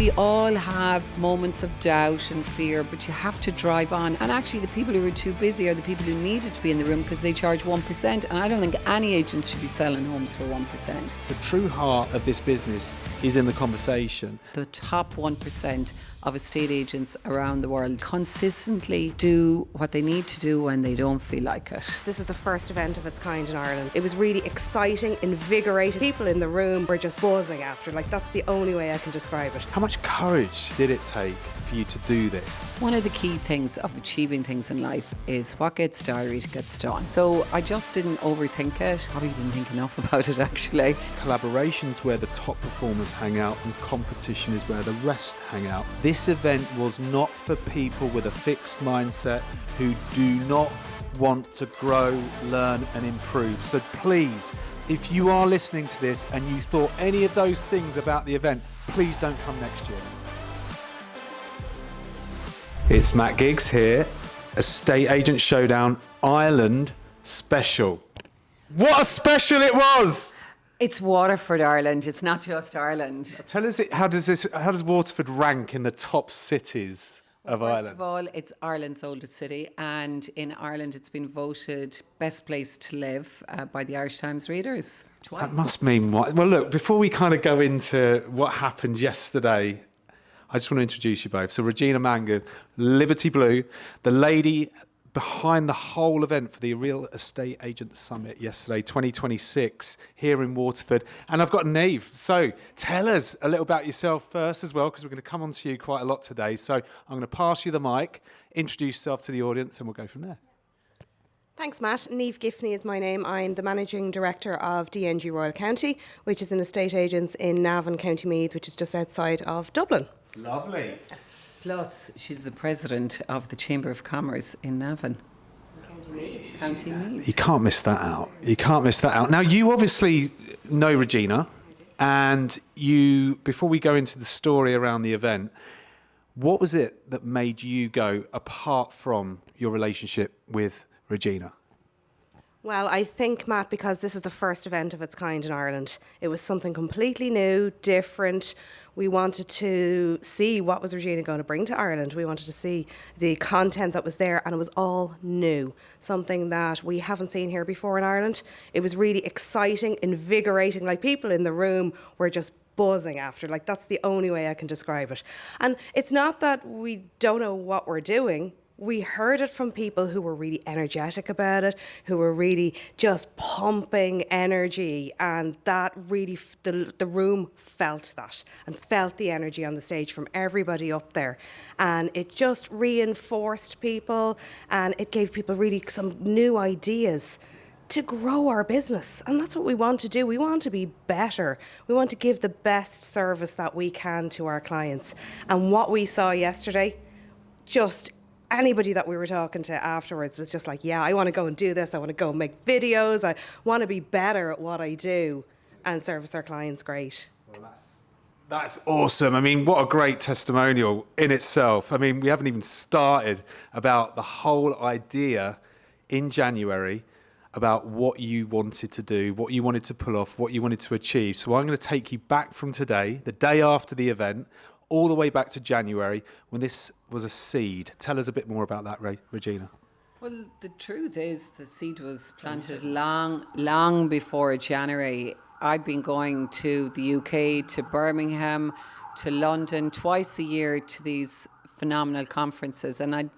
We all have moments of doubt and fear, but you have to drive on. And actually, the people who are too busy are the people who needed to be in the room because they charge 1%. And I don't think any agent should be selling homes for 1%. The true heart of this business is in the conversation. The top 1% of estate agents around the world consistently do what they need to do when they don't feel like it. This is the first event of its kind in Ireland. It was really exciting, invigorating. People in the room were just buzzing after. That's the only way I can describe it. How much courage did it take for you to do this? One of the key things of achieving things in life is what gets diaried gets done. So I just didn't overthink it. Probably didn't think enough about it, actually. Collaboration's where the top performers hang out and competition is where the rest hang out. This event was not for people with a fixed mindset who do not want to grow, learn and improve. So please, if you are listening to this and you thought any of those things about the event, please don't come next year. It's Matt Giggs here, Estate Agent Showdown Ireland special. What a special it was! It's Waterford, Ireland. It's not just Ireland. Tell us, how does Waterford rank in the top cities of Ireland? First of all, it's Ireland's oldest city, and in Ireland it's been voted best place to live by the Irish Times readers twice. That must mean what? Well, look, before we kind of go into what happened yesterday, I just want to introduce you both. So Regina Mangan, Liberty Blue, the lady behind the whole event for the Real Estate Agent Summit yesterday, 2026, here in Waterford. And I've got Niamh. So tell us a little about yourself first as well, because we're going to come on to you quite a lot today. So I'm going to pass you the mic, introduce yourself to the audience, and we'll go from there. Thanks, Matt. Niamh Giffney is my name. I'm the Managing Director of DNG Royal County, which is an estate agents in Navan, County Meath, which is just outside of Dublin. Lovely. Plus, she's the president of the Chamber of Commerce in Navan. County Meath. You can't miss that out. You can't miss that out. Now, you obviously know Regina, and you, before we go into the story around the event, what was it that made you go apart from your relationship with Regina? Well, I think, Matt, because this is the first event of its kind in Ireland, it was something completely new, different. We wanted to see what was Regina going to bring to Ireland. We wanted to see the content that was there, and it was all new, something that we haven't seen here before in Ireland. It was really exciting, invigorating, people in the room were just buzzing after. That's the only way I can describe it. And it's not that we don't know what we're doing. We heard it from people who were really energetic about it, who were really just pumping energy, and that really, the room felt that and felt the energy on the stage from everybody up there. And it just reinforced people, and it gave people really some new ideas to grow our business. And that's what we want to do. We want to be better. We want to give the best service that we can to our clients. And what we saw yesterday, just anybody that we were talking to afterwards was just like, yeah, I want to go and do this. I want to go and make videos. I want to be better at what I do and service our clients great. Well, that's awesome. I mean, what a great testimonial in itself. I mean, we haven't even started about the whole idea in January about what you wanted to do, what you wanted to pull off, what you wanted to achieve. So I'm going to take you back from today, the day after the event, all the way back to January when this was a seed. Tell us a bit more about that, Regina. Well, the truth is the seed was planted long before January. I'd been going to the UK, to Birmingham, to London twice a year to these phenomenal conferences, and I'd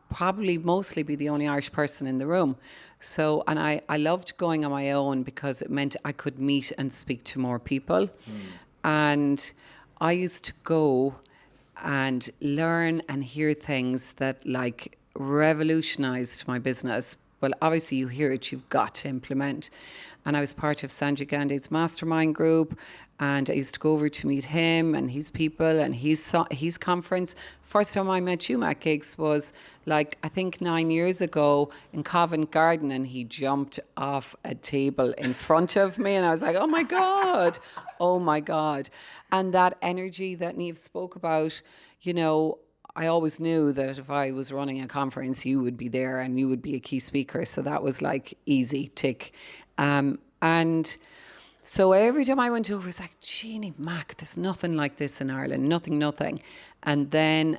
probably mostly be the only Irish person in the room. So, and I loved going on my own because it meant I could meet and speak to more people. And I used to go and learn and hear things that revolutionized my business. Well, obviously you hear it, you've got to implement. And I was part of Sanjay Gandhi's mastermind group, and I used to go over to meet him and his people and his conference. First time I met you, Matt Giggs, was I think 9 years ago in Covent Garden, and he jumped off a table in front of me, and I was like, oh my God. And that energy that Niamh spoke about, I always knew that if I was running a conference, you would be there and you would be a key speaker. So that was easy tick. And So every time I went over, it was like, Jeannie Mac, there's nothing like this in Ireland, nothing. And then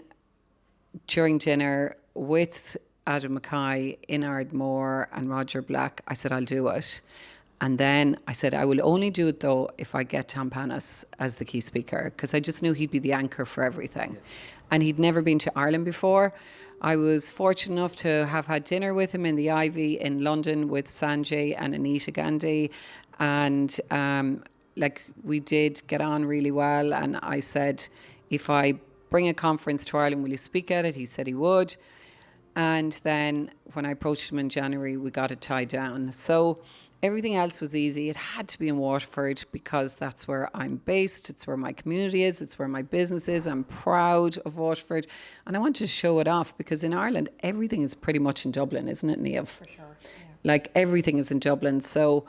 during dinner with Adam Mackay in Ardmore and Roger Black, I said, I'll do it. And then I said, I will only do it though if I get Tom Panis as the key speaker, because I just knew he'd be the anchor for everything. Yeah. And he'd never been to Ireland before. I was fortunate enough to have had dinner with him in the Ivy in London with Sanjay and Anita Gandhi. And we did get on really well. And I said, if I bring a conference to Ireland, will you speak at it? He said he would. And then when I approached him in January, we got it tied down. So everything else was easy. It had to be in Waterford because that's where I'm based. It's where my community is. It's where my business is. I'm proud of Waterford. And I want to show it off because in Ireland, everything is pretty much in Dublin, isn't it, Niamh? For sure. Yeah. Like everything is in Dublin. So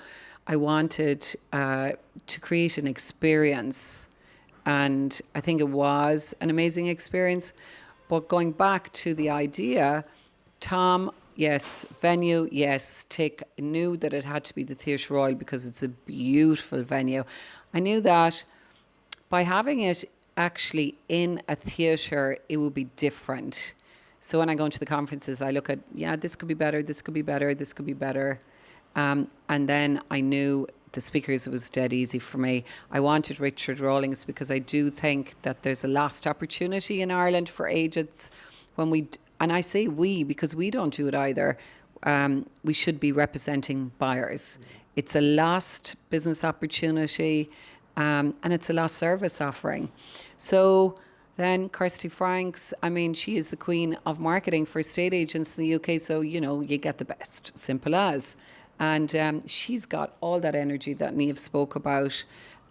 I wanted to create an experience. And I think it was an amazing experience. But going back to the idea, Tom, yes, venue, yes, knew that it had to be the Theatre Royal because it's a beautiful venue. I knew that by having it actually in a theatre, it would be different. So when I go into the conferences, I look at, this could be better, this could be better, this could be better. And then I knew the speakers, it was dead easy for me. I wanted Richard Rawlings because I do think that there's a lost opportunity in Ireland for agents when we, and I say we because we don't do it either. We should be representing buyers. It's a lost business opportunity and it's a lost service offering. So then Kirsty Franks, I mean, she is the queen of marketing for estate agents in the UK. So, you get the best, simple as. And she's got all that energy that Niamh spoke about,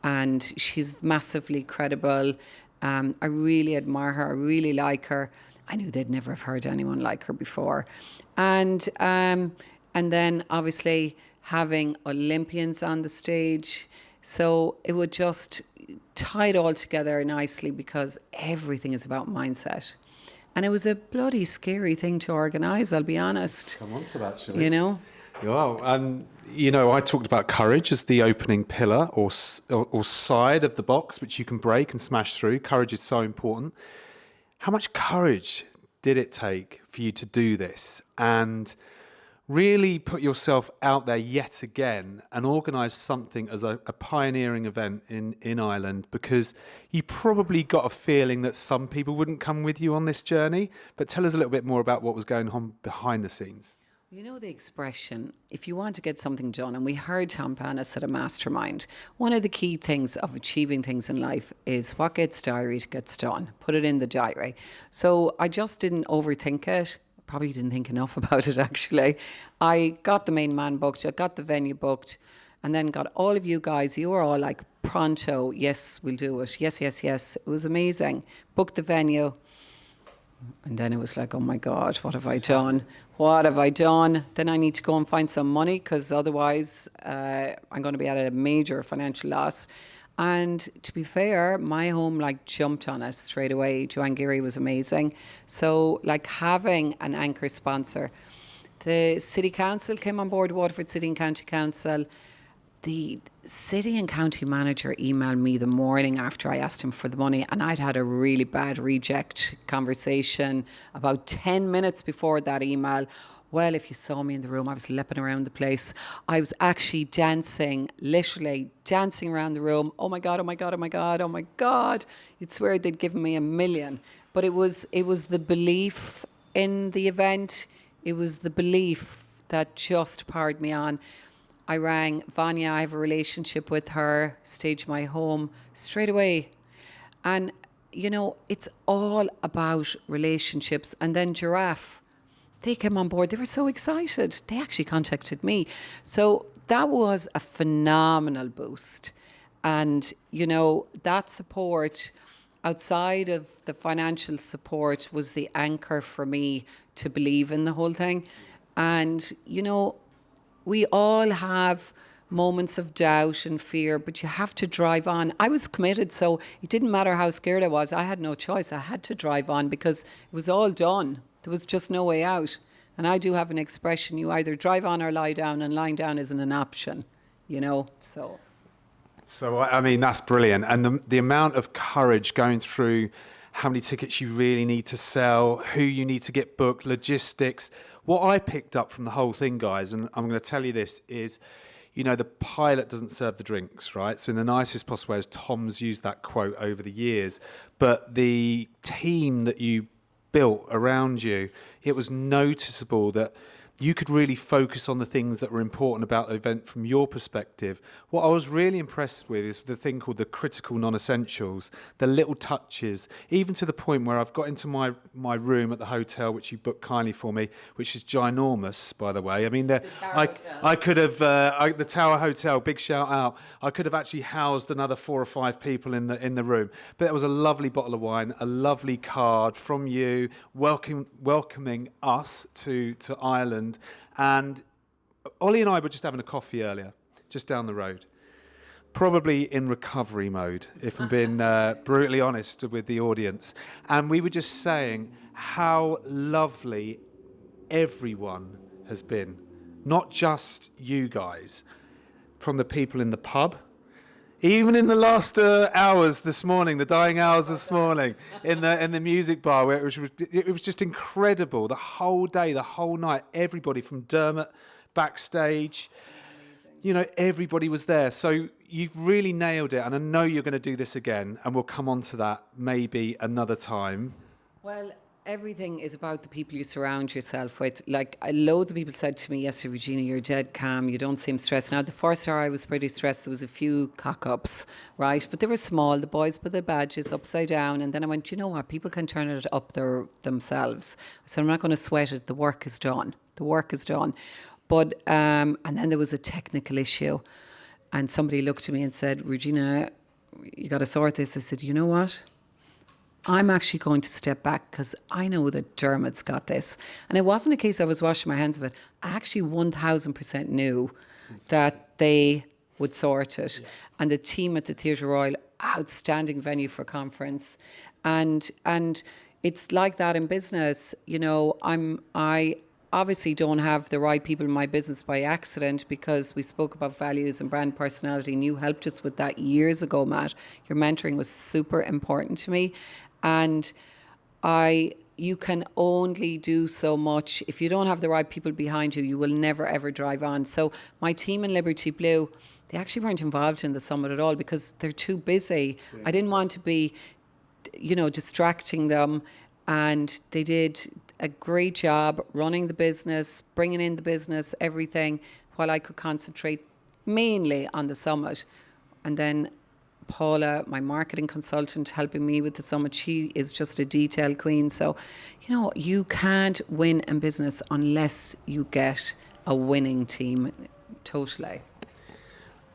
and she's massively credible. I really admire her. I really like her. I knew they'd never have heard anyone like her before. And then obviously having Olympians on the stage. So it would just tie it all together nicely because everything is about mindset. And it was a bloody scary thing to organise, I'll be honest. Come on to that, shall we? Wow. And, I talked about courage as the opening pillar or side of the box, which you can break and smash through. Courage is so important. How much courage did it take for you to do this and really put yourself out there yet again and organise something as a pioneering event in Ireland? Because you probably got a feeling that some people wouldn't come with you on this journey. But tell us a little bit more about what was going on behind the scenes. You know the expression, if you want to get something done, and we heard Tom Panis at a mastermind, one of the key things of achieving things in life is what gets diaried gets done. Put it in the diary. So I just didn't overthink it. Probably didn't think enough about it, actually. I got the main man booked, I got the venue booked, and then got all of you guys, you were all like, pronto, yes, we'll do it. Yes. It was amazing. Booked the venue. And then it was like, oh my God, what have I done? What have I done? Then I need to go and find some money because otherwise I'm going to be at a major financial loss. And to be fair, my home jumped on it straight away. Joanne Geary was amazing. So having an anchor sponsor. The City Council came on board, Waterford City and County Council. The city and county manager emailed me the morning after I asked him for the money, and I'd had a really bad reject conversation about 10 minutes before that email. Well, if you saw me in the room, I was leaping around the place. I was actually dancing, literally dancing around the room. Oh my God, oh my God, oh my God, oh my God. You'd swear they'd given me $1 million. But it was the belief in the event. It was the belief that just powered me on. I rang Vanya, I have a relationship with her, staged my home straight away. And, it's all about relationships. And then Giraffe, they came on board. They were so excited. They actually contacted me. So that was a phenomenal boost. And, that support outside of the financial support was the anchor for me to believe in the whole thing. And, we all have moments of doubt and fear, but you have to drive on. I was committed, so it didn't matter how scared I was. I had no choice. I had to drive on because it was all done. There was just no way out. And I do have an expression, you either drive on or lie down, and lying down isn't an option, so. So, I mean, that's brilliant. And the amount of courage going through how many tickets you really need to sell, who you need to get booked, logistics. What I picked up from the whole thing, guys, and I'm going to tell you this, is, you know, the pilot doesn't serve the drinks, right? So in the nicest possible way, as Tom's used that quote over the years, but the team that you built around you, it was noticeable that you could really focus on the things that were important about the event from your perspective. What I was really impressed with is the thing called the critical non-essentials, the little touches, even to the point where I've got into my room at the hotel, which you booked kindly for me, which is ginormous, by the way. I mean, I could have, the Tower Hotel, big shout out, I could have actually housed another 4 or 5 people in the room. But there was a lovely bottle of wine, a lovely card from you, welcoming us to Ireland. And Ollie and I were just having a coffee earlier, just down the road, probably in recovery mode, if I'm being brutally honest with the audience. And we were just saying how lovely everyone has been, not just you guys, from the people in the pub, even in the last hours this morning, the dying hours this morning, in the music bar, where it was just incredible. The whole day, the whole night, everybody from Dermot backstage, you know, everybody was there. So you've really nailed it, and I know you're going to do this again, and we'll come on to that maybe another time. Well, everything is about the people you surround yourself with. Like, loads of people said to me yesterday, Regina, you're dead calm, you don't seem stressed. Now, the first hour I was pretty stressed. There was a few cock-ups, right? But they were small. The boys put their badges upside down. And then I went, you know what? People can turn it up themselves. I said, I'm not going to sweat it. The work is done. The work is done. But, and then there was a technical issue. And somebody looked at me and said, Regina, you got to sort this. I said, you know what? I'm actually going to step back because I know that Dermot's got this. And it wasn't a case I was washing my hands of it. I actually 1000% knew that they would sort it. Yeah. And the team at the Theatre Royal, outstanding venue for conference. And it's like that in business. You know, I obviously don't have the right people in my business by accident, because we spoke about values and brand personality, and you helped us with that years ago, Matt. Your mentoring was super important to me. And you can only do so much. If you don't have the right people behind you, you will never, ever drive on. So my team in Liberty Blue, they actually weren't involved in the summit at all because they're too busy. Yeah. I didn't want to be, you know, distracting them. And they did a great job running the business, bringing in the business, everything, while I could concentrate mainly on the summit. And then Paula, my marketing consultant, helping me with the summit, she is just a detail queen. So, you know, you can't win in business unless you get a winning team. Totally.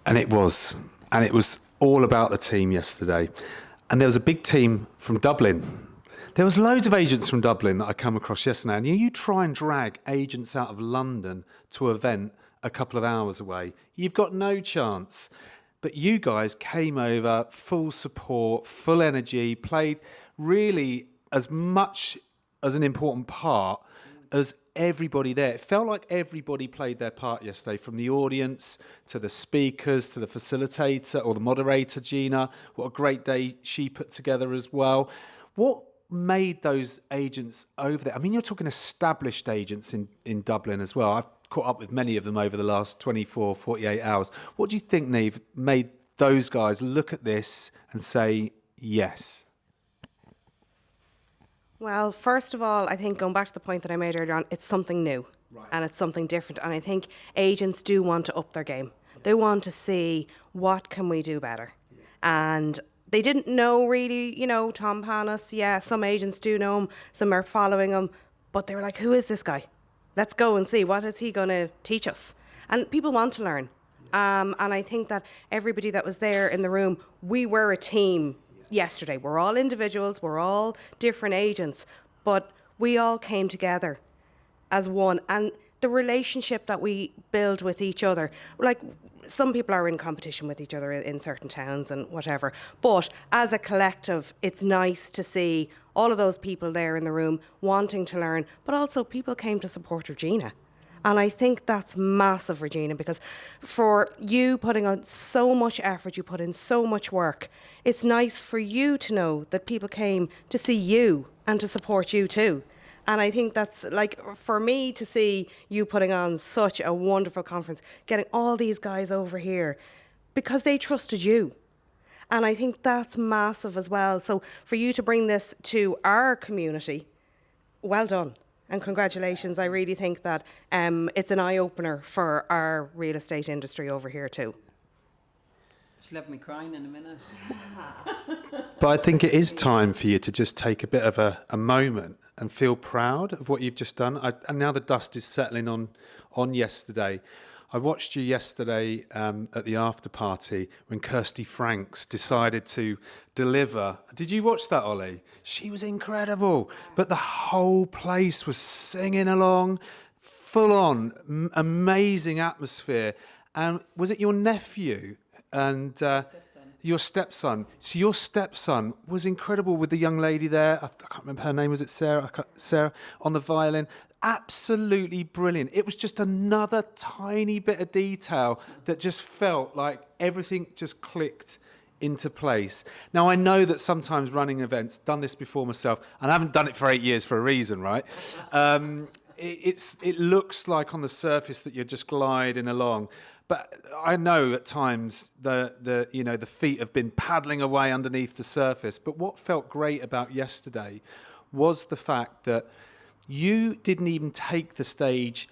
And it was all about the team yesterday. And there was a big team from Dublin. There was loads of agents from Dublin that I come across yesterday. And you try and drag agents out of London to an event a couple of hours away, you've got no chance. But you guys came over, full support, full energy, played really as much as an important part as everybody there. It felt like everybody played their part yesterday, from the audience to the speakers to the facilitator or the moderator, Gina. What a great day she put together as well. What made those agents over there? I mean, you're talking established agents in Dublin as well. I've caught up with many of them over the last 24, 48 hours. What do you think, Niamh, made those guys look at this and say yes? Well, first of all, I think going back to the point that I made earlier on, it's something new. Right. And it's something different. And I think agents do want to up their game. They want to see, what can we do better? Yeah. And they didn't know really, you know, Tom Panos. Yeah, some agents do know him, some are following him. But they were like, who is this guy? Let's go and see, what is he going to teach us? And people want to learn. And I think that everybody that was there in the room, we were a team yesterday. We're all individuals, we're all different agents, but we all came together as one. And the relationship that we build with each other, like, some people are in competition with each other in certain towns and whatever, but as a collective, it's nice to see all of those people there in the room wanting to learn, but also people came to support Regina. And I think that's massive, Regina, because for you putting on so much effort, you put in so much work, it's nice for you to know that people came to see you and to support you too. And I think that's, like, for me to see you putting on such a wonderful conference, getting all these guys over here because they trusted you. And I think that's massive as well. So for you to bring this to our community, well done. And congratulations. I really think that it's an eye-opener for our real estate industry over here too. She'll have me crying in a minute. But I think it is time for you to just take a bit of a moment and feel proud of what you've just done. And now the dust is settling on yesterday. I watched you yesterday at the after party when Kirsty Franks decided to deliver. Did you watch that, Ollie? She was incredible. But the whole place was singing along, full on, amazing atmosphere. And was it your nephew and your stepson? So your stepson was incredible with the young lady there. I can't remember her name. Was it Sarah? Sarah on the violin. Absolutely brilliant. It was just another tiny bit of detail that just felt like everything just clicked into place. Now, I know that sometimes running events, done this before myself, and I haven't done it for 8 years for a reason, right? It looks like on the surface that you're just gliding along. But I know at times the feet have been paddling away underneath the surface. But what felt great about yesterday was the fact that you didn't even take the stage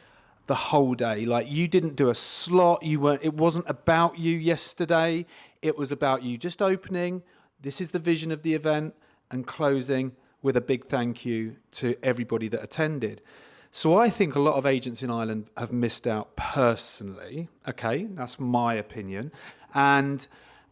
the whole day. Like, you didn't do a slot. It wasn't about you yesterday. It was about you just opening. This is the vision of the event, and closing with a big thank you to everybody that attended. So I think a lot of agents in Ireland have missed out personally. Okay, that's my opinion. And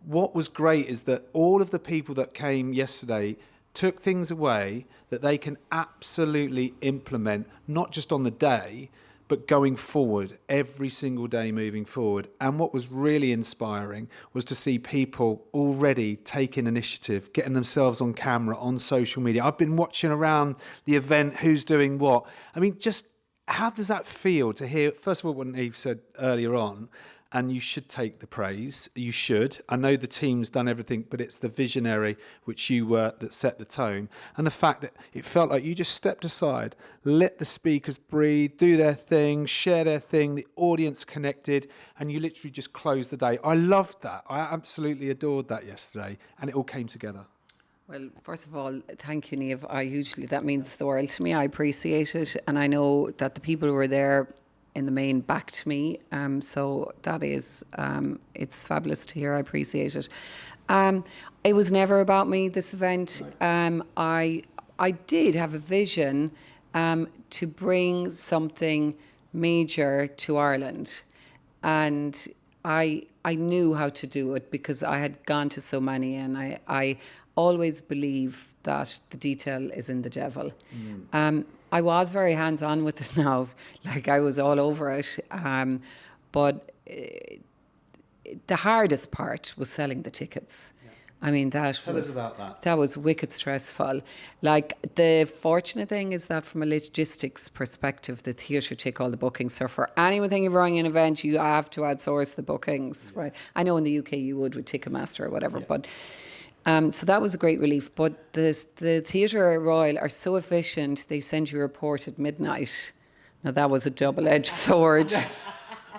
what was great is that all of the people that came yesterday took things away that they can absolutely implement, not just on the day, but going forward, every single day moving forward. And what was really inspiring was to see people already taking initiative, getting themselves on camera, on social media. I've been watching around the event, who's doing what. I mean, just how does that feel to hear, first of all, what Niamh said earlier on, and you should take the praise. You should. I know the team's done everything, but it's the visionary which you were that set the tone. And the fact that it felt like you just stepped aside, let the speakers breathe, do their thing, share their thing, the audience connected, and you literally just closed the day. I loved that. I absolutely adored that yesterday, and it all came together. Well, first of all, thank you, Niamh. That means the world to me. I appreciate it. And I know that the people who were there in the main backed me. So that is, it's fabulous to hear. I appreciate it. It was never about me, this event. I did have a vision to bring something major to Ireland. And I knew how to do it because I had gone to so many, and I always believe that the detail is in the devil. I was very hands-on with it now, like I was all over it. But the hardest part was selling the tickets. Yeah. I mean, Tell us about that. That was wicked stressful. Like, the fortunate thing is that from a logistics perspective, the theatre take all the bookings. So for anything you're running an event, you have to outsource the bookings, right? I know in the UK you would with Ticketmaster or whatever, but so that was a great relief. But the Theatre Royal are so efficient, they send you a report at midnight. Now, that was a double-edged sword.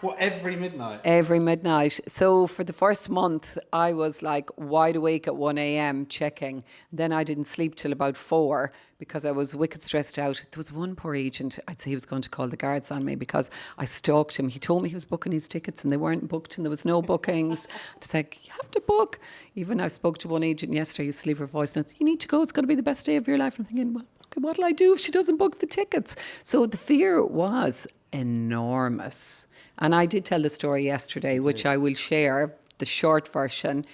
Well, every midnight? Every midnight. So for the first month, I was like wide awake at 1 a.m. checking. Then I didn't sleep till about 4 because I was wicked stressed out. There was one poor agent, I'd say he was going to call the guards on me because I stalked him. He told me he was booking his tickets and they weren't booked and there was no bookings. It's like, you have to book. Even I spoke to one agent yesterday, I used to leave her voice notes. You need to go, it's going to be the best day of your life. And I'm thinking, well, okay, what'll I do if she doesn't book the tickets? So the fear was enormous. And I did tell the story yesterday, which I will share, the short version.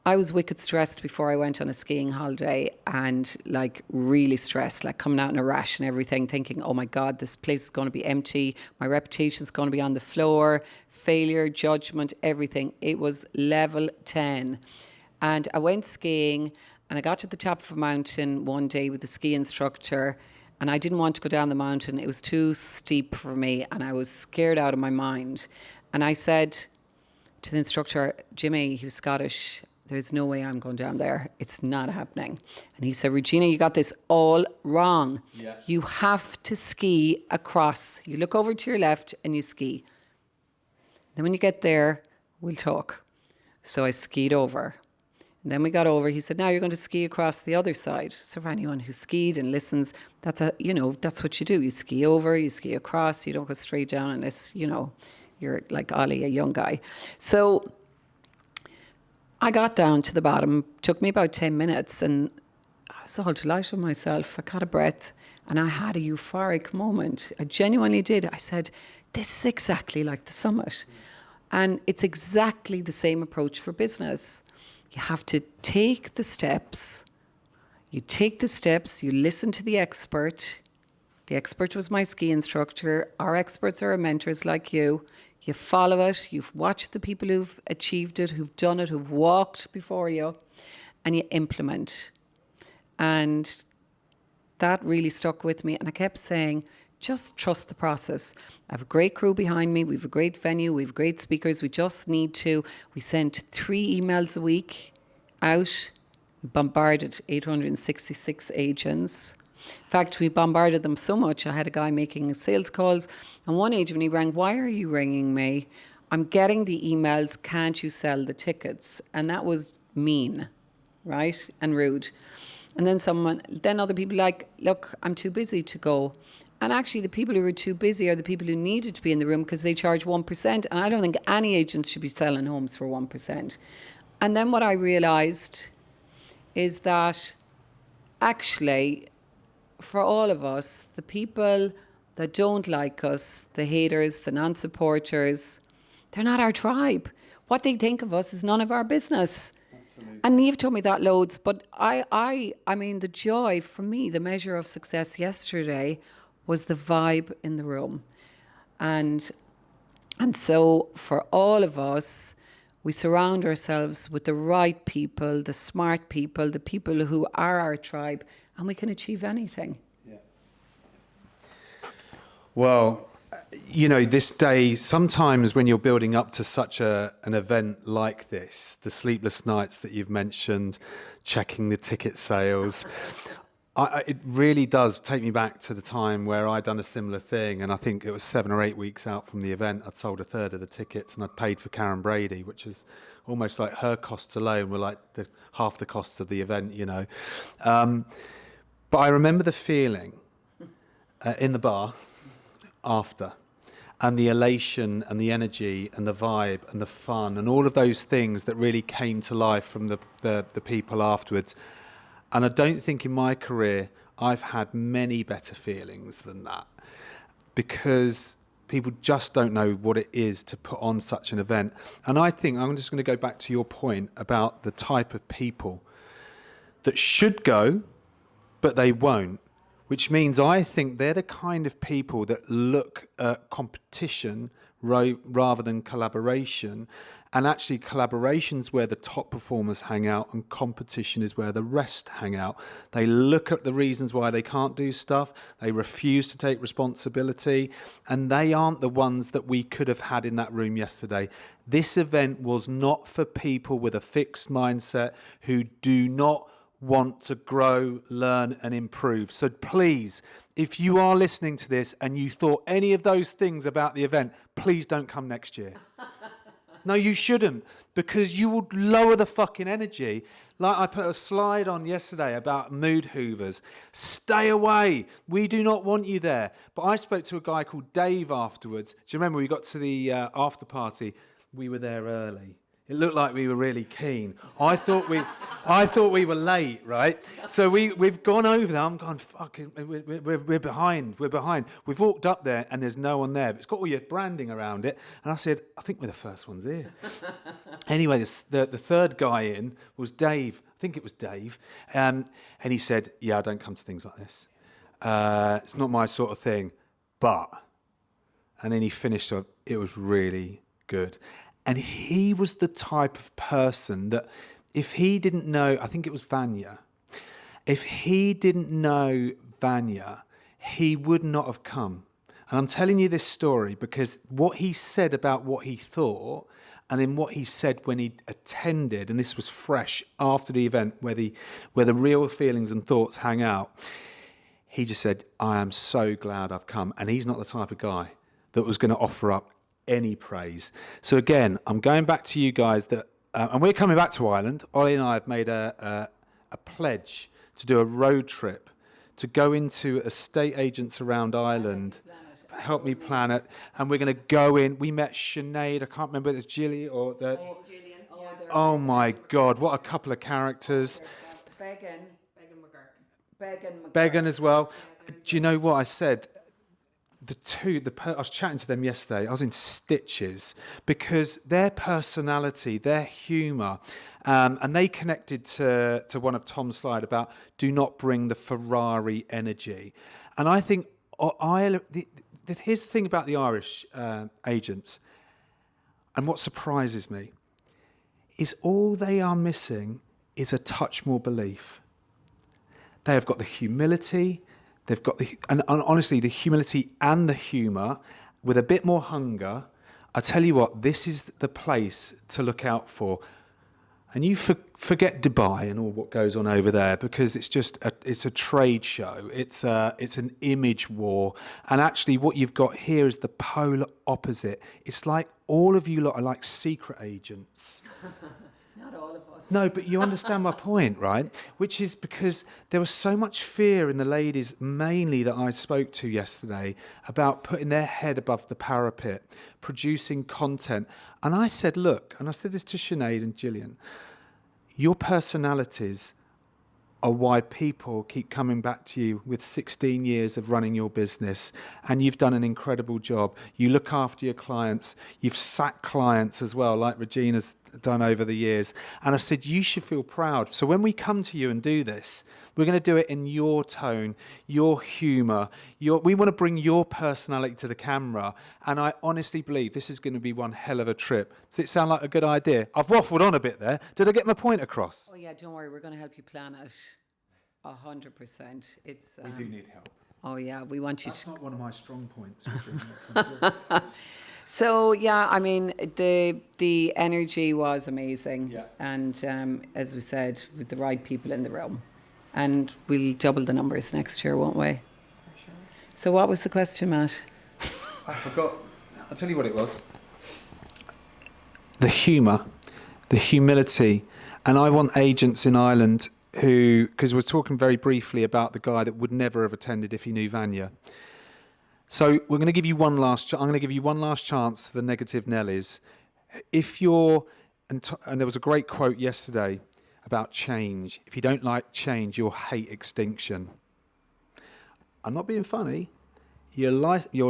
I was wicked stressed before I went on a skiing holiday and like really stressed, like coming out in a rash and everything, thinking, oh my God, this place is going to be empty. My reputation is going to be on the floor, failure, judgment, everything. It was level 10. And I went skiing and I got to the top of a mountain one day with the ski instructor And I didn't want to go down the mountain. It was too steep for me, and I was scared out of my mind. And I said to the instructor, Jimmy, he was Scottish, there's no way I'm going down there. It's not happening. And he said, Regina, you got this all wrong. Yeah. You have to ski across. You look over to your left and you ski. Then when you get there, we'll talk. So I skied over. And then we got over. He said, now you're going to ski across the other side. So for anyone who skied and listens, that's what you do. You ski over, you ski across. You don't go straight down unless, you're like Ollie, a young guy. So I got down to the bottom. Took me about 10 minutes. And I was all delighted with myself. I caught a breath. And I had a euphoric moment. I genuinely did. I said, this is exactly like the summit. And it's exactly the same approach for business. You have to take the steps. You take the steps, you listen to the expert. The expert was my ski instructor. Our experts are our mentors like you. You follow it. You've watched the people who've achieved it, who've done it, who've walked before you, and you implement. And that really stuck with me. And I kept saying, just trust the process. I have a great crew behind me. We have a great venue. We have great speakers. We just need to. We sent 3 emails a week out. We bombarded 866 agents. In fact, we bombarded them so much. I had a guy making sales calls. And one agent, when he rang, why are you ringing me? I'm getting the emails. Can't you sell the tickets? And that was mean, right? And rude. And then other people like, look, I'm too busy to go. And actually, the people who were too busy are the people who needed to be in the room because they charge 1%. And I don't think any agents should be selling homes for 1%. And then what I realised is that actually, for all of us, the people that don't like us, the haters, the non-supporters, they're not our tribe. What they think of us is none of our business. Absolutely. And Niamh told me that loads. But I mean, the joy for me, the measure of success yesterday was the vibe in the room. And so for all of us, we surround ourselves with the right people, the smart people, the people who are our tribe, and we can achieve anything. Yeah. Well, this day, sometimes when you're building up to such an event like this, the sleepless nights that you've mentioned, checking the ticket sales, it really does take me back to the time where I'd done a similar thing, and I think it was 7 or 8 weeks out from the event, I'd sold a third of the tickets, and I'd paid for Karen Brady, which is almost like her costs alone were like half the costs of the event, But I remember the feeling in the bar after, and the elation and the energy and the vibe and the fun and all of those things that really came to life from the people afterwards. And I don't think in my career I've had many better feelings than that, because people just don't know what it is to put on such an event. And I think I'm just going to go back to your point about the type of people that should go, but they won't, which means I think they're the kind of people that look at competition rather than collaboration. And actually, collaboration's where the top performers hang out, and competition is where the rest hang out. They look at the reasons why they can't do stuff, they refuse to take responsibility, and they aren't the ones that we could have had in that room yesterday. This event was not for people with a fixed mindset who do not want to grow, learn, and improve. So please, if you are listening to this and you thought any of those things about the event, please don't come next year. No, you shouldn't, because you will lower the fucking energy. Like I put a slide on yesterday about mood hoovers. Stay away. We do not want you there. But I spoke to a guy called Dave afterwards. Do you remember we got to the after party? We were there early. It looked like we were really keen. I thought we were late, right? So we've gone over there. I'm going, fucking, we're behind. We've walked up there and there's no one there, but it's got all your branding around it. And I said, I think we're the first ones here. Anyway, the third guy in was Dave. I think it was Dave. And he said, yeah, I don't come to things like this. It's not my sort of thing. But, and then he finished up, it was really good. And he was the type of person that if he didn't know, I think it was Vanya, if he didn't know Vanya, he would not have come. And I'm telling you this story because what he said about what he thought, and then what he said when he attended, and this was fresh after the event where the real feelings and thoughts hang out, he just said, I am so glad I've come. And he's not the type of guy that was going to offer up any praise. So again, I'm going back to you guys that, and we're coming back to Ireland. Ollie and I have made a pledge to do a road trip, to go into estate agents around Ireland. Help me plan it. And we're going to go in. We met Sinead. I can't remember if it's Gilly or the... Oh my God, what a couple of characters. Began as well. Do you know what I said? I was chatting to them yesterday. I was in stitches because their personality, their humour, and they connected to one of Tom's slide about do not bring the Ferrari energy. And I think here's the thing about the Irish agents, and what surprises me is all they are missing is a touch more belief. They have got the humility, they've got and honestly, the humility and the humour with a bit more hunger. I tell you what, this is the place to look out for. And you forget Dubai and all what goes on over there because it's just it's a trade show. It's an image war. And actually what you've got here is the polar opposite. It's like all of you lot are like secret agents. Not all of us. No, but you understand my point, right? Which is because there was so much fear in the ladies, mainly that I spoke to yesterday, about putting their head above the parapet, producing content. And I said, look, and I said this to Sinead and Gillian, your personalities are why people keep coming back to you with 16 years of running your business, and you've done an incredible job. You look after your clients. You've sacked clients as well, like Regina's done over the years. And I said, you should feel proud. So when we come to you and do this, we're going to do it in your tone, your humour. We want to bring your personality to the camera. And I honestly believe this is going to be one hell of a trip. Does it sound like a good idea? I've waffled on a bit there. Did I get my point across? Oh yeah, don't worry. We're going to help you plan it. 100%. It's. We do need help. Oh yeah, we want you That's to. not one of my strong points. So yeah, I mean the energy was amazing, Yeah. And as we said, with the right people in the room, and we'll double the numbers next year, won't we? For sure. So what was the question, Matt? I forgot. I'll tell you what it was. The humour, the humility, and I want agents in Ireland who, because we were talking very briefly about the guy that would never have attended if he knew Vanya. So we're going to give you one last. I'm going to give you one last chance for the negative Nellies. If you're, and there was a great quote yesterday about change. If you don't like change, you'll hate extinction. I'm not being funny. You're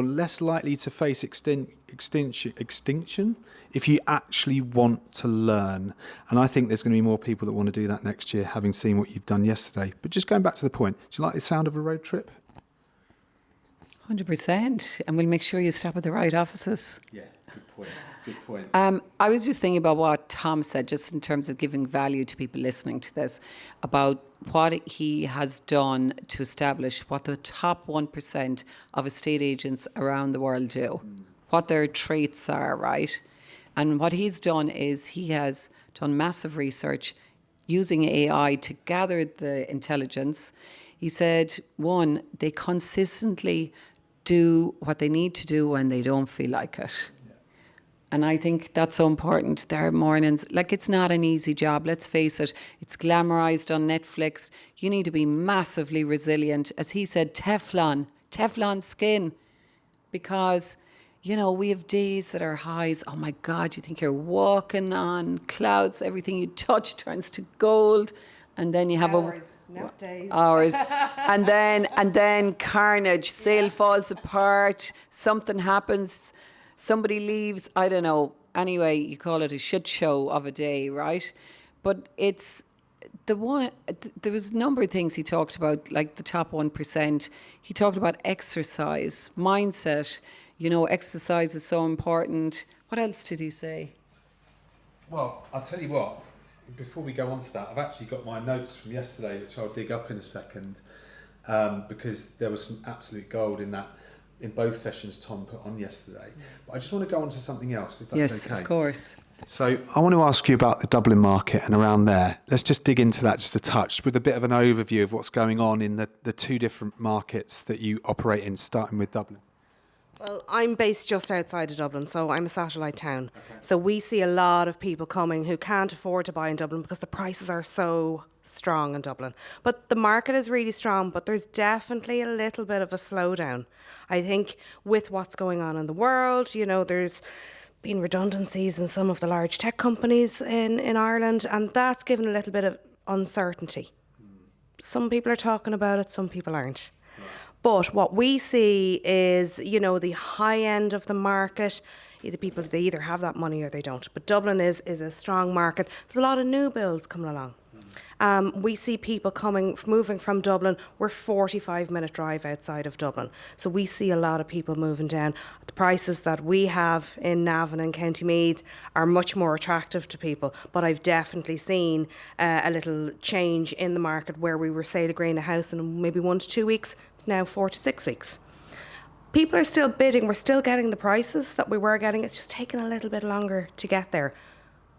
less likely to face extinction if you actually want to learn. And I think there's going to be more people that want to do that next year, having seen what you've done yesterday. But just going back to the point, do you like the sound of a road trip? 100%, and we'll make sure you stop at the right offices. Yeah, good point. Good point. I was just thinking about what Tom said, just in terms of giving value to people listening to this, about what he has done to establish what the top 1% of estate agents around the world do, what their traits are, right? And what he's done is he has done massive research using AI to gather the intelligence. He said, one, they consistently do what they need to do when they don't feel like it. And I think that's so important. There are mornings, like it's not an easy job, let's face it. It's glamorized on Netflix. You need to be massively resilient. As he said, Teflon skin. Because, you know, we have days that are highs. Oh my God, you think you're walking on clouds. Everything you touch turns to gold. And then you have hours. And then carnage. Sale falls apart. Something happens. Somebody leaves, I don't know, anyway, you call it a shit show of a day, right? But it's the one, there was a number of things he talked about, like the top 1%. He talked about exercise, mindset, you know, exercise is so important. What else did he say? Well, I'll tell you what, before we go on to that, I've actually got my notes from yesterday, which I'll dig up in a second. because there was some absolute gold in that, in both sessions Tom put on yesterday. But I just want to go on to something else, if that's Yes, okay. of course. So I want to ask you about the Dublin market and around there. Let's just dig into that just a touch with a bit of an overview of what's going on in the two different markets that you operate in, starting with Dublin. Well, I'm based just outside of Dublin, so I'm a satellite town. Okay. So we see a lot of people coming who can't afford to buy in Dublin because the prices are so strong in Dublin. But the market is really strong, but there's definitely a little bit of a slowdown. I think with what's going on in the world, you know, there's been redundancies in some of the large tech companies in Ireland, and that's given a little bit of uncertainty. Some people are talking about it, some people aren't. But what we see is, you know, the high end of the market, the people, they either have that money or they don't. But Dublin is a strong market. There's a lot of new builds coming along. We see people moving from Dublin. We're 45-minute drive outside of Dublin. So we see a lot of people moving down. The prices that we have in Navan and County Meath are much more attractive to people. But I've definitely seen a little change in the market where we were, say, agreeing a house in maybe 1 to 2 weeks. It's now 4 to 6 weeks. People are still bidding. We're still getting the prices that we were getting. It's just taking a little bit longer to get there.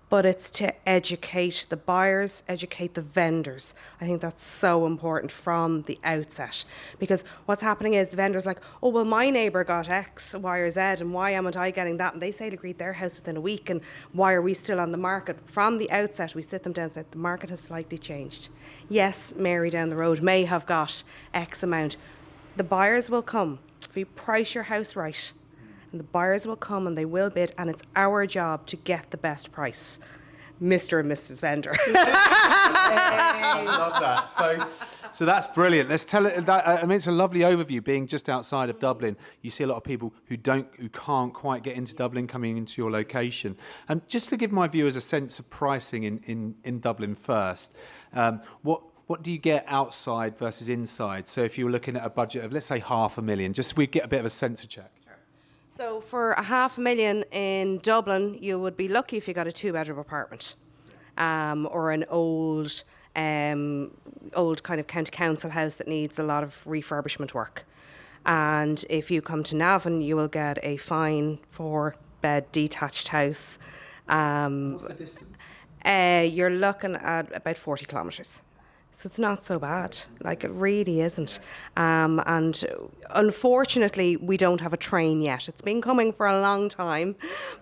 But it's to educate the buyers, educate the vendors. I think that's so important from the outset. Because what's happening is the vendors are like, oh, well, my neighbour got X, Y or Z, and why am I getting that? And they say to agreed their house within a week, and why are we still on the market? From the outset, we sit them down and say, the market has slightly changed. Yes, Mary down the road may have got X amount. The buyers will come. If you price your house right, and the buyers will come and they will bid, and it's our job to get the best price. Mr. and Mrs. Vendor. I love that. So that's brilliant. Let's tell it. I mean, it's a lovely overview. Being just outside of Dublin, you see a lot of people who can't quite get into Dublin coming into your location. And just to give my viewers a sense of pricing in Dublin first, what do you get outside versus inside? So if you were looking at a budget of, let's say, 500,000, just so we get a bit of a sense check. So for 500,000 in Dublin, you would be lucky if you got a 2-bedroom apartment, or an old kind of county council house that needs a lot of refurbishment work. And if you come to Navan, you will get a fine 4-bed detached house. What's the distance? You're looking at about 40 kilometres. So it's not so bad. Like, it really isn't. And unfortunately, we don't have a train yet. It's been coming for a long time,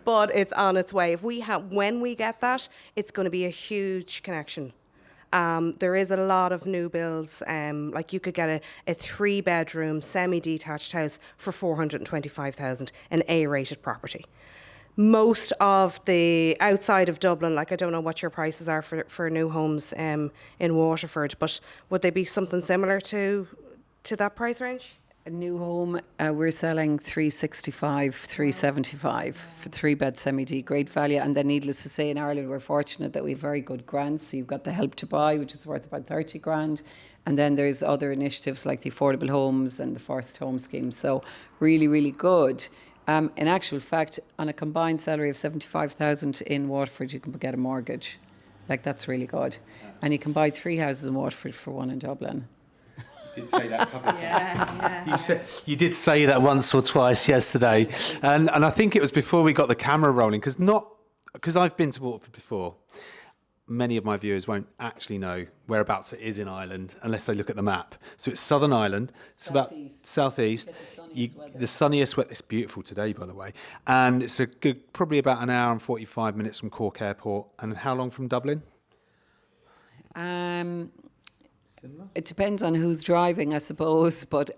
but it's on its way. When we get that, it's going to be a huge connection. There is a lot of new builds. Like, you could get a 3-bedroom semi-detached house for 425,000, an A-rated property. Most of the outside of Dublin, like, I don't know what your prices are for new homes in Waterford, but would they be something similar to that price range? A new home, we're selling 365, 375 for 3-bed semi-D, great value. And then, needless to say, in Ireland, we're fortunate that we have very good grants. So you've got the Help to Buy, which is worth about 30 grand. And then there's other initiatives like the Affordable Homes and the First Home Scheme. So really, really good. In actual fact, on a combined salary of 75,000 in Waterford, you can get a mortgage. Like, that's really good. And you can buy 3 houses in Waterford for 1 in Dublin. You did say that a couple of times. Yeah. You did say that once or twice yesterday. And I think it was before we got the camera rolling, because I've been to Waterford before. Many of my viewers won't actually know whereabouts it is in Ireland unless they look at the map. So it's Southern Ireland. It's about southeast. The sunniest weather. It's beautiful today, by the way. And it's probably about an hour and 45 minutes from Cork Airport. And how long from Dublin? Similar? It depends on who's driving, I suppose. But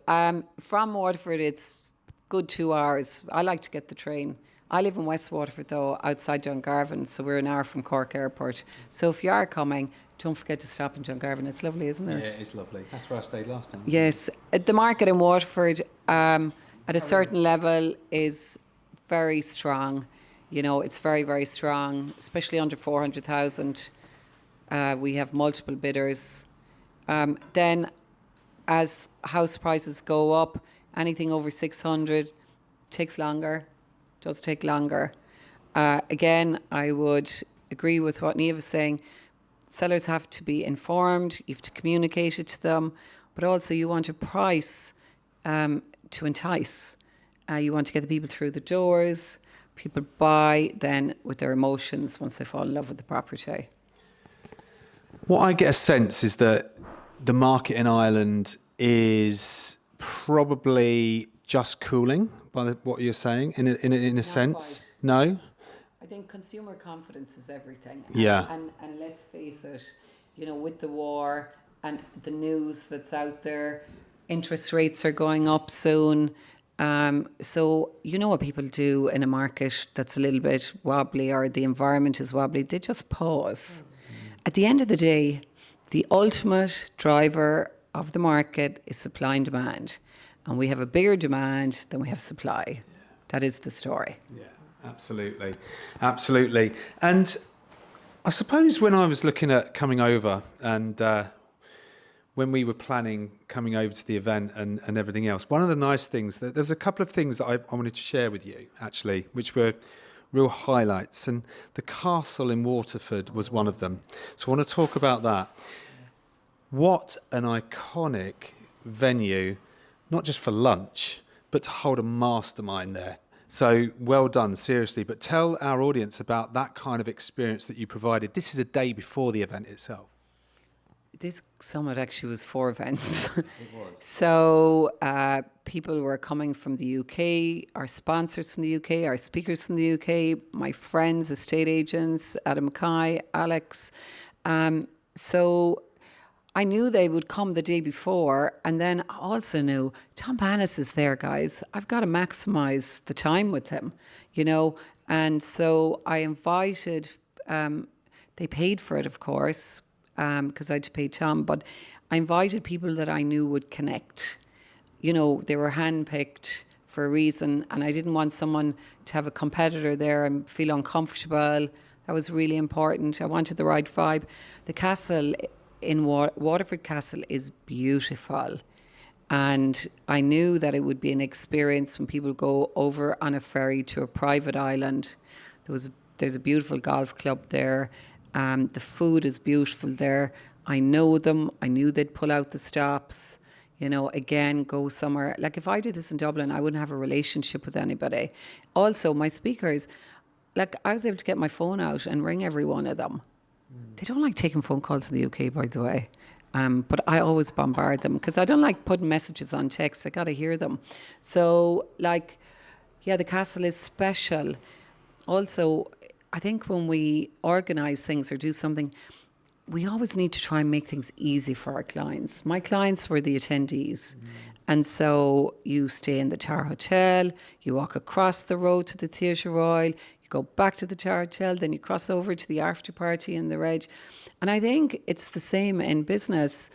from Waterford, it's good 2 hours. I like to get the train. I live in West Waterford, though, outside Dungarvan, so we're an hour from Cork Airport. So if you are coming, don't forget to stop in Dungarvan. It's lovely, isn't it? Yeah, it's lovely. That's where I stayed last time. Yes. The market in Waterford, at a certain level, is very strong. You know, it's very, very strong, especially under 400,000. We have multiple bidders. Then, as house prices go up, anything over 600 takes longer. Does take longer. Again, I would agree with what Niamh was saying. Sellers have to be informed. You have to communicate it to them. but also you want a price to entice. You want to get the people through the doors. People buy then with their emotions once they fall in love with the property. What I get a sense is that the market in Ireland is probably just cooling by what you're saying in a sense. Quite. No? I think consumer confidence is everything. Yeah. And let's face it, with the war and the news that's out there, interest rates are going up soon. So you know what people do in a market that's a little bit wobbly or the environment is wobbly, they just pause. At the end of the day, the ultimate driver of the market is supply and demand. And we have a bigger demand than we have supply. Yeah. That is the story. Yeah, absolutely. Absolutely. And I suppose when I was looking at coming over and when we were planning coming over to the event and everything else, one of the nice things, there's a couple of things that I wanted to share with you, actually, which were real highlights. And the castle in Waterford was one of them. So I want to talk about that. Yes. What an iconic venue, not just for lunch, but to hold a mastermind there. So well done, seriously. But tell our audience about that kind of experience that you provided. This is a day before the event itself. This summit actually was 4 events. It was. So people were coming from the UK, our sponsors from the UK, our speakers from the UK, my friends, estate agents, Adam Mackay, Alex. So I knew they would come the day before, and then I also knew Tom Panis is there, guys. I've got to maximise the time with him, And so I invited, they paid for it, of course, because I had to pay Tom, but I invited people that I knew would connect. They were handpicked for a reason, and I didn't want someone to have a competitor there and feel uncomfortable. That was really important. I wanted the right vibe. The castle in Waterford Castle is beautiful, and I knew that it would be an experience when people go over on a ferry to a private island. There's a beautiful golf club there. The food is beautiful there. I know them. I knew they'd pull out the stops. Again, go somewhere. Like if I did this in Dublin, I wouldn't have a relationship with anybody. Also, my speakers, I was able to get my phone out and ring every one of them. They don't like taking phone calls in the UK, by the way. But I always bombard them because I don't like putting messages on text. I got to hear them. So, the castle is special. Also, I think when we organise things or do something, we always need to try and make things easy for our clients. My clients were the attendees. And so you stay in the Tower Hotel, you walk across the road to the Theatre Royal, you go back to the Tower Hotel, then you cross over to the after party in the Reg. And I think it's the same in business.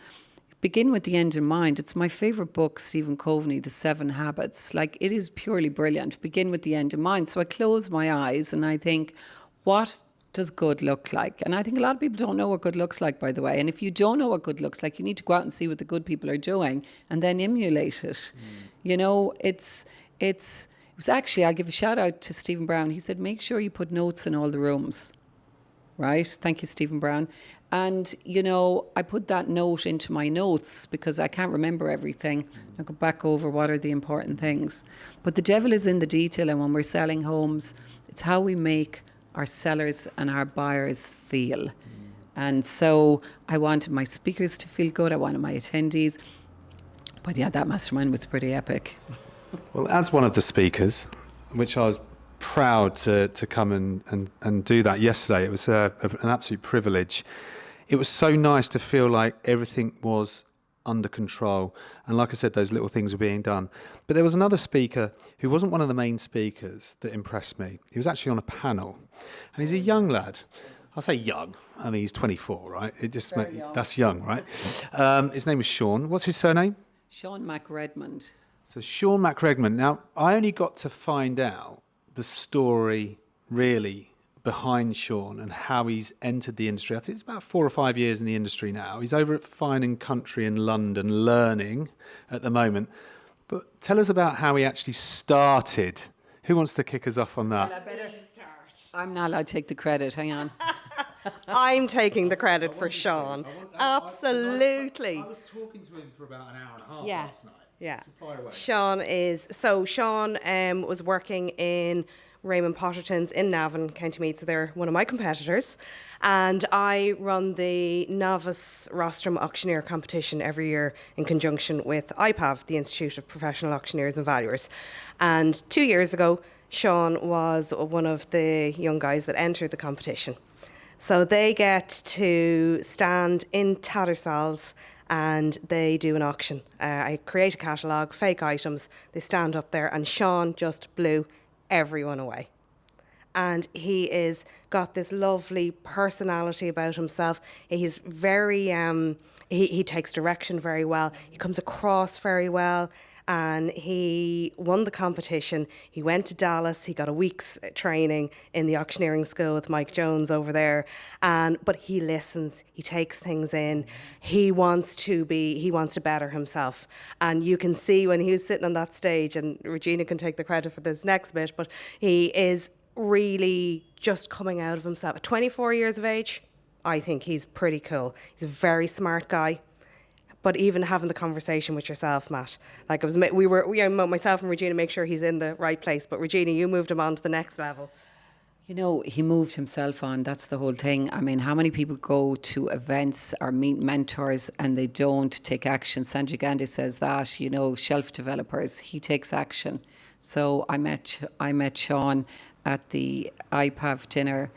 Begin with the end in mind. It's my favourite book, Stephen Coveney, The 7 Habits. It is purely brilliant. Begin with the end in mind. So I close my eyes and I think, what does good look like? And I think a lot of people don't know what good looks like, by the way. And if you don't know what good looks like, you need to go out and see what the good people are doing and then emulate it. It was actually, I'll give a shout out to Stephen Brown. He said, make sure you put notes in all the rooms. Right? Thank you, Stephen Brown. And, I put that note into my notes because I can't remember everything. I go back over what are the important things. But the devil is in the detail. And when we're selling homes, it's how we make our sellers and our buyers feel. And so I wanted my speakers to feel good. I wanted my attendees. But yeah, that mastermind was pretty epic. Well, as one of the speakers, which I was proud to come and do that yesterday, it was an absolute privilege. It was so nice to feel like everything was under control. And like I said, those little things were being done. But there was another speaker who wasn't one of the main speakers that impressed me. He was actually on a panel. And he's a young lad. I say young. I mean, he's 24, right? That's young, right? His name was Sean. What's his surname? Sean McRedmond. So Sean McRedmond. Now, I only got to find out the story, really, behind Sean and how he's entered the industry. I think it's about 4 or 5 years in the industry now. He's over at Fine & Country in London learning at the moment. But tell us about how he actually started. Who wants to kick us off on that? I'm not allowed to take the credit. Hang on. I'm taking the credit for Sean. Absolutely. I was talking to him for about an hour and a half Yeah. last night. Yeah. So fire away. Sean was working in Raymond Potterton's in Navan, County Meath, so they're one of my competitors. And I run the Novice Rostrum Auctioneer competition every year in conjunction with IPAV, the Institute of Professional Auctioneers and Valuers. And 2 years ago, Sean was one of the young guys that entered the competition. So they get to stand in Tattersall's and they do an auction. I create a catalogue, fake items, they stand up there, and Sean just blew everyone away. And he is got this lovely personality about himself. He's very, he takes direction very well. He comes across very well. And he won the competition. He went to Dallas. He got a week's training in the auctioneering school with Mike Jones over there. But he listens. He takes things in. He wants to better himself. And you can see when he was sitting on that stage, and Regina can take the credit for this next bit, but he is really just coming out of himself. At 24 years of age, I think he's pretty cool. He's a very smart guy. But even having the conversation with yourself, Matt, like myself and Regina make sure he's in the right place. But Regina, you moved him on to the next level. You know, he moved himself on. That's the whole thing. I mean, how many people go to events or meet mentors and they don't take action? Sanjay Gandhi says that, you know, shelf developers, he takes action. So I met Sean at the IPAV dinner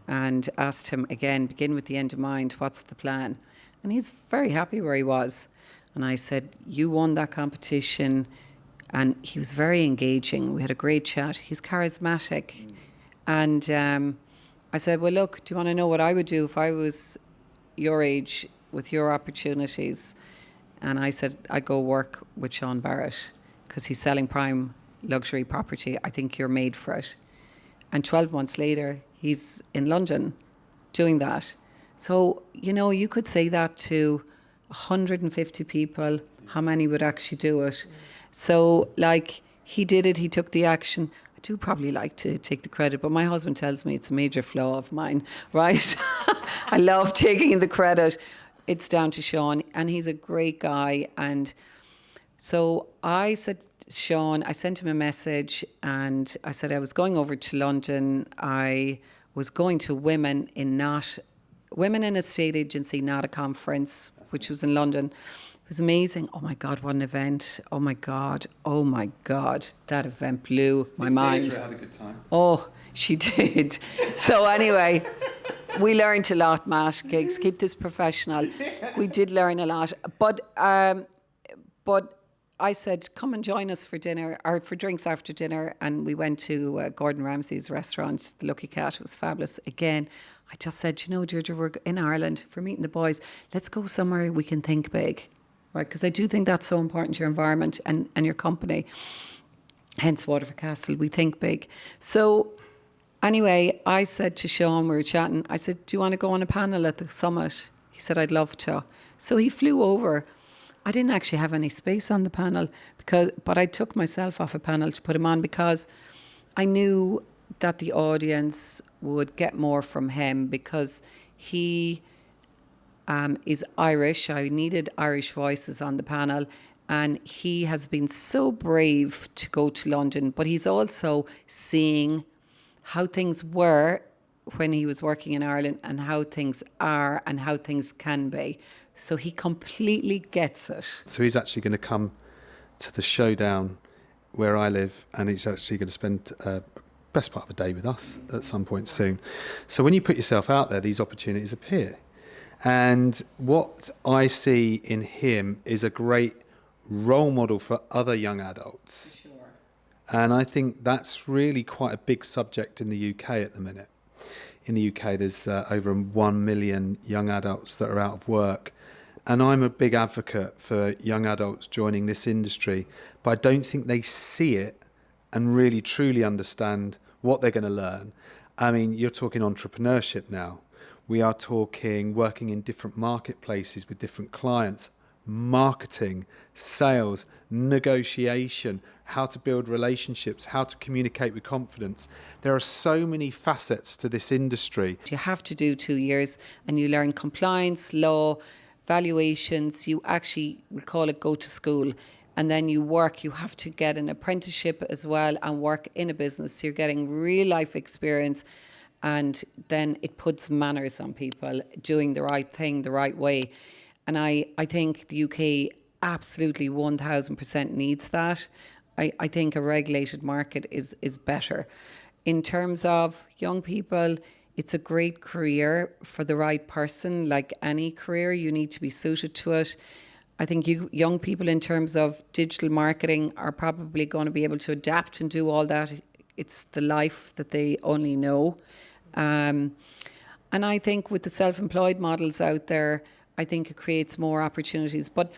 and asked him again, begin with the end in mind, what's the plan? And he's very happy where he was. And I said, you won that competition. And he was very engaging. We had a great chat. He's charismatic. And I said, well, look, do you want to know what I would do if I was your age with your opportunities? And I said, I'd go work with Sean Barrett because he's selling prime luxury property. I think you're made for it. And 12 months later, he's in London doing that. So, you know, you could say that to 150 people. How many would actually do it? So, like, he did it. He took the action. I do probably like to take the credit, but my husband tells me it's a major flaw of mine, right? I love taking the credit. It's down to Sean, and he's a great guy. And so I said, Sean, I sent him a message, and I said I was going over to London. I was going to Women in Estate Agency, not a conference, which was in London. It was amazing. Oh my God, what an event. Oh my God. That event blew my mind. Deirdre had a good time. Oh, she did. So anyway, we learned a lot, Matt. Gigs, keep this professional. We did learn a lot. But I said, come and join us for dinner, or for drinks after dinner. And we went to Gordon Ramsay's restaurant, the Lucky Cat. It was fabulous. Again, I just said, you know, Deirdre, we're in Ireland, for meeting the boys. Let's go somewhere we can think big, right? Because I do think that's so important to your environment and your company. Hence Waterford Castle, we think big. So anyway, I said to Sean, we were chatting, I said, do you want to go on a panel at the summit? He said, I'd love to. So he flew over. I didn't actually have any space on the panel, but I took myself off a panel to put him on because I knew that the audience would get more from him because he is Irish. I needed Irish voices on the panel, and he has been so brave to go to London, but he's also seeing how things were when he was working in Ireland and how things are and how things can be. So he completely gets it. So he's actually going to come to the showdown where I live, and he's actually going to spend best part of a day with us at some point soon. So when you put yourself out there, these opportunities appear. And what I see in him is a great role model for other young adults. Sure. And I think that's really quite a big subject in the UK at the minute. In the UK, there's over 1 million young adults that are out of work. And I'm a big advocate for young adults joining this industry, but I don't think they see it and really truly understand what they're going to learn. I mean, you're talking entrepreneurship now. We are talking working in different marketplaces with different clients, marketing, sales, negotiation, how to build relationships, how to communicate with confidence. There are so many facets to this industry. You have to do 2 years and you learn compliance, law, valuations. You actually, we call it go to school. And then you work, you have to get an apprenticeship as well and work in a business. So you're getting real life experience, and then it puts manners on people, doing the right thing the right way. And I think the UK absolutely 1000% needs that. I think a regulated market is better. In terms of young people, it's a great career for the right person. Like any career, you need to be suited to it. I think young people in terms of digital marketing are probably going to be able to adapt and do all that. It's the life that they only know. And I think with the self-employed models out there, I think it creates more opportunities. But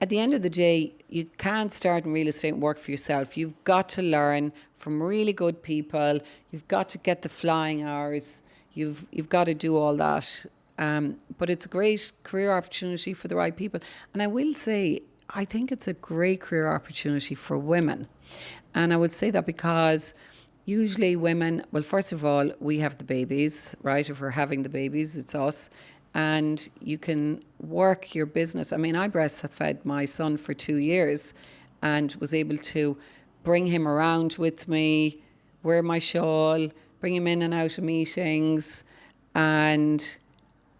at the end of the day, you can't start in real estate and work for yourself. You've got to learn from really good people. You've got to get the flying hours. You've got to do all that. But it's a great career opportunity for the right people. And I will say, I think it's a great career opportunity for women. And I would say that because usually women, well, first of all, we have the babies, right? If we're having the babies, it's us. And you can work your business. I mean, I breastfed my son for 2 years and was able to bring him around with me, wear my shawl, bring him in and out of meetings. And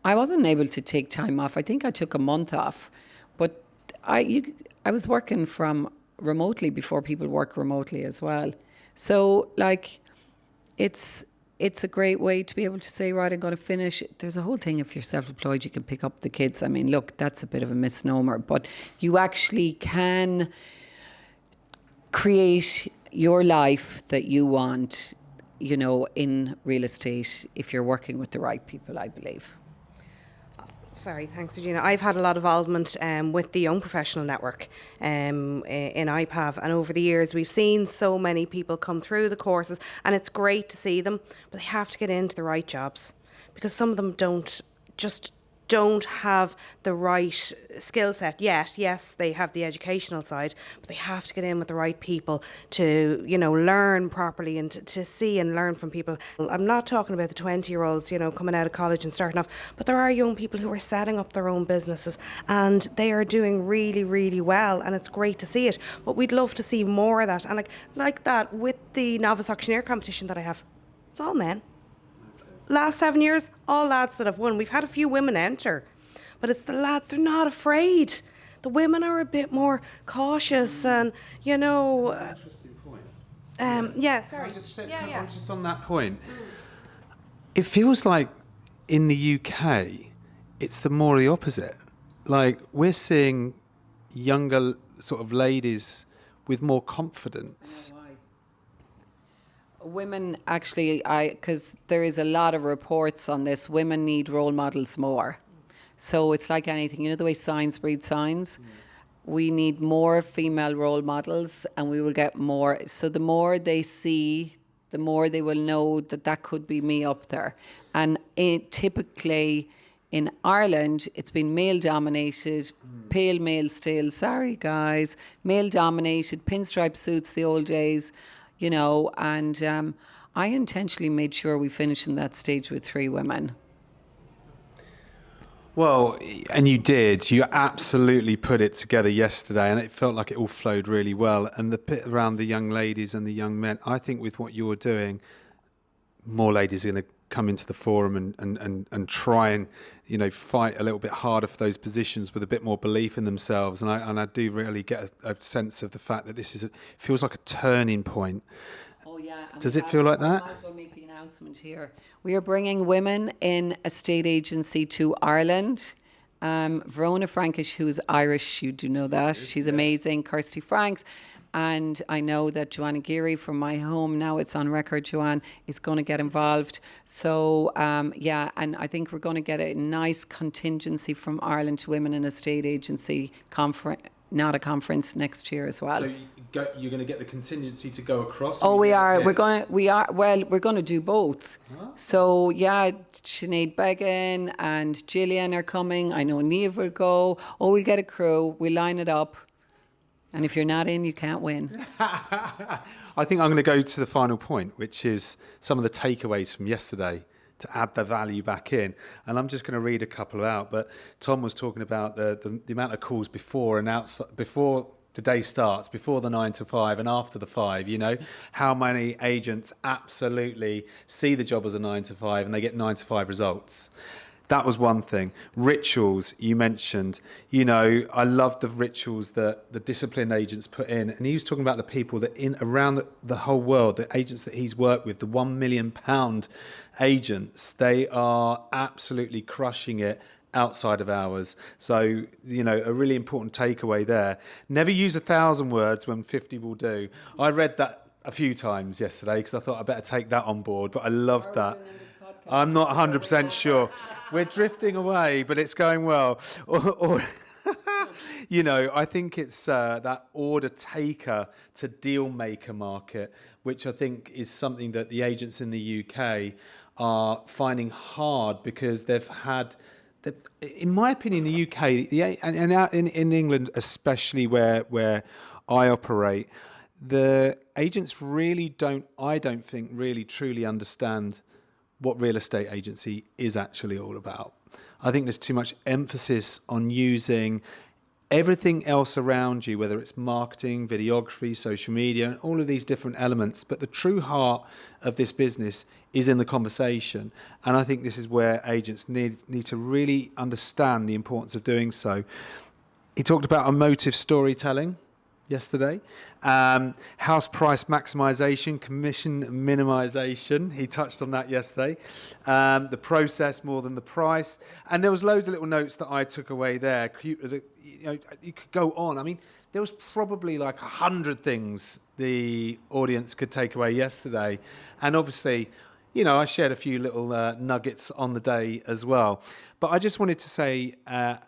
I wasn't able to take time off. I think I took a month off. But I was working from remotely before people work remotely as well. So, like, it's a great way to be able to say, right, I'm going to finish. There's a whole thing, if you're self-employed, you can pick up the kids. I mean, look, that's a bit of a misnomer, but you actually can create your life that you want, you know, in real estate if you're working with the right people, I believe. Sorry, thanks, Regina. I've had a lot of involvement with the Young Professional Network in IPAV, and over the years we've seen so many people come through the courses, and it's great to see them, but they have to get into the right jobs, because some of them don't have the right skill set yet. Yes, they have the educational side, but they have to get in with the right people to, you know, learn properly and to see and learn from people. I'm not talking about the 20-year-olds, you know, coming out of college and starting off, but there are young people who are setting up their own businesses and they are doing really, really well, and it's great to see it. But we'd love to see more of that. And like that with the novice auctioneer competition that I have, it's all men. Last 7 years, all lads that have won. We've had a few women enter, but it's the lads, they're not afraid. The women are a bit more cautious and, you know... Interesting point. Yeah, sorry. I just just on that point. It feels like in the UK, it's more the opposite. Like, we're seeing younger sort of ladies with more confidence. Women actually, because there is a lot of reports on this, women need role models more. So it's like anything, you know the way signs breed signs? We need more female role models and we will get more. So the more they see, the more they will know that could be me up there. And typically in Ireland, it's been male-dominated, pale male still, sorry guys, male-dominated, pinstripe suits the old days. You know, and I intentionally made sure we finished in that stage with 3 women. Well, and you did. You absolutely put it together yesterday, and it felt like it all flowed really well. And the bit around the young ladies and the young men, I think with what you're doing, more ladies are going to come into the forum and try and, you know, fight a little bit harder for those positions with a bit more belief in themselves. And I do really get a sense of the fact that this feels like a turning point. Oh yeah. Does it feel like that? I might as well make the announcement here. We are bringing women in estate agency to Ireland. Verona Frankish, who is Irish, you do know that. She's amazing. Kirsty Franks. And I know that Joanna Geary from my home, now it's on record, Joanne, is going to get involved. So, yeah, and I think we're going to get a nice contingency from Ireland to Women in Estate Agency conference, not a conference, next year as well. So you're going to get the contingency to go across? Oh, we are. We're going to do both. Huh? So, yeah, Sinead Began and Gillian are coming. I know Niamh will go. Oh, we'll get a crew. We'll line it up. And if you're not in, you can't win. I think I'm going to go to the final point, which is some of the takeaways from yesterday to add the value back in. And I'm just going to read a couple out. But Tom was talking about the amount of calls before and outside, before the day starts, before the 9 to 5 and after the 5, you know, how many agents absolutely see the job as a 9 to 5 and they get 9 to 5 results. That was one thing. Rituals, you mentioned. You know, I love the rituals that the disciplined agents put in. And he was talking about the people that around the whole world, the agents that he's worked with, the £1 million agents, they are absolutely crushing it outside of hours. So, you know, a really important takeaway there. Never use 1,000 words when 50 will do. I read that a few times yesterday because I thought I better take that on board, but I loved that. I'm not 100% sure. We're drifting away, but it's going well. You know, I think it's that order taker to deal maker market, which I think is something that the agents in the UK are finding hard because they've had, in my opinion, the UK and out in England, especially where I operate, the agents really I don't think really truly understand what real estate agency is actually all about. I think there's too much emphasis on using everything else around you, whether it's marketing, videography, social media, and all of these different elements. But the true heart of this business is in the conversation. And I think this is where agents need to really understand the importance of doing so. He talked about emotive storytelling yesterday, house price maximization, commission minimization. He touched on that yesterday. The process more than the price, and there was loads of little notes that I took away there. You know, you could go on. I mean, there was probably like 100 things the audience could take away yesterday, and obviously, you know, I shared a few little nuggets on the day as well. But I just wanted to say a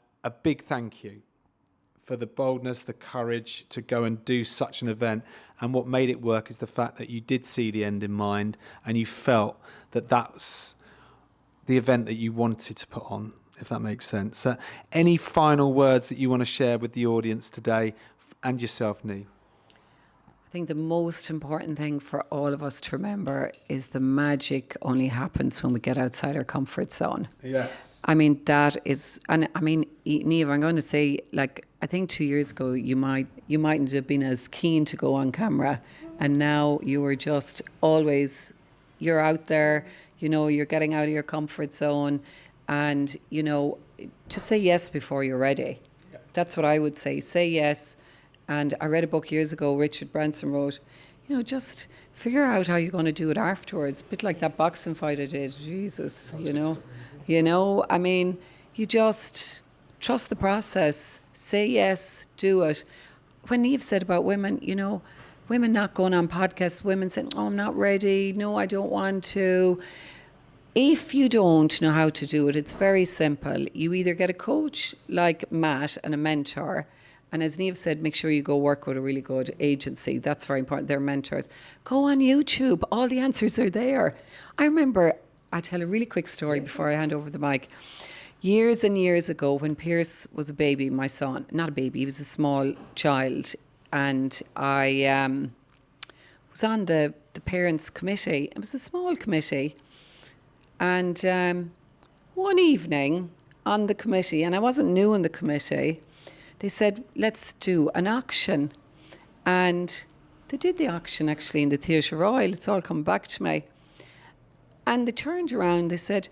big thank you for the boldness, the courage to go and do such an event. And what made it work is the fact that you did see the end in mind and you felt that that's the event that you wanted to put on, if that makes sense. Any final words that you want to share with the audience today and yourself, Niamh? I think the most important thing for all of us to remember is the magic only happens when we get outside our comfort zone. Yes. I mean, that is, and I mean, Niamh, I'm going to say, like, I think 2 years ago, you mightn't have been as keen to go on camera. And now you are just always, you're out there, you know, you're getting out of your comfort zone. And, you know, just say yes before you're ready. Yeah. That's what I would say. Say yes. And I read a book years ago, Richard Branson wrote, you know, just figure out how you're going to do it afterwards. A bit like that boxing fight I did. Jesus, you know. You know, I mean, you just trust the process. Say yes, do it. When Niamh said about women, you know, women not going on podcasts, women saying, oh, I'm not ready. No, I don't want to. If you don't know how to do it, it's very simple. You either get a coach like Matt and a mentor. And as Niamh said, make sure you go work with a really good agency. That's very important. They're mentors. Go on YouTube. All the answers are there. I remember, I'll tell a really quick story before I hand over the mic. Years and years ago, when Pierce was a baby, my son, not a baby, he was a small child. And I was on the parents' committee. It was a small committee. And one evening on the committee, and I wasn't new in the committee, they said, let's do an auction. And they did the auction actually in the Theatre Royal. It's all come back to me. And they turned around, they said,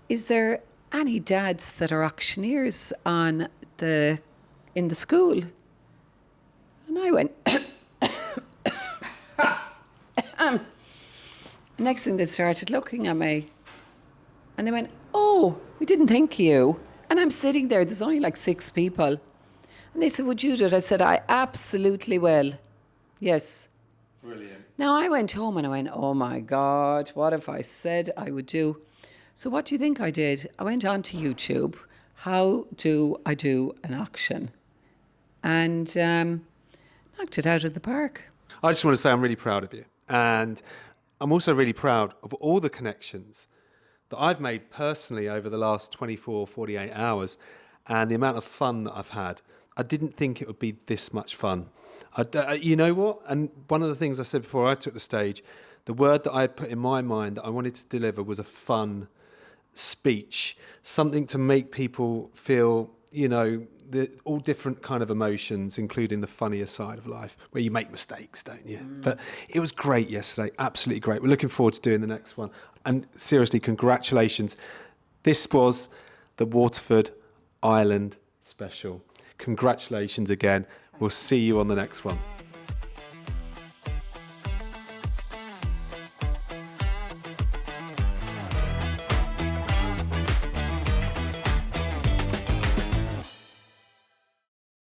is there any dads that are auctioneers in the school? And I went, next thing they started looking at me. And they went, oh, we didn't think of you. And I'm sitting there, there's only like 6 people. And they said, would you do it? I said, I absolutely will. Yes. Brilliant. Now, I went home and I went, oh my God, what if I said I would do? So what do you think I did? I went on to YouTube. How do I do an auction? And knocked it out of the park. I just want to say I'm really proud of you. And I'm also really proud of all the connections that I've made personally over the last 24, 48 hours and the amount of fun that I've had. I didn't think it would be this much fun. You know what? And one of the things I said before I took the stage, the word that I had put in my mind that I wanted to deliver was a fun speech, something to make people feel, all different kind of emotions, including the funnier side of life, where you make mistakes, don't you? But it was great yesterday, absolutely great. We're looking forward to doing the next one. And seriously, congratulations. This was the Waterford Ireland special. Congratulations again. We'll see you on the next one.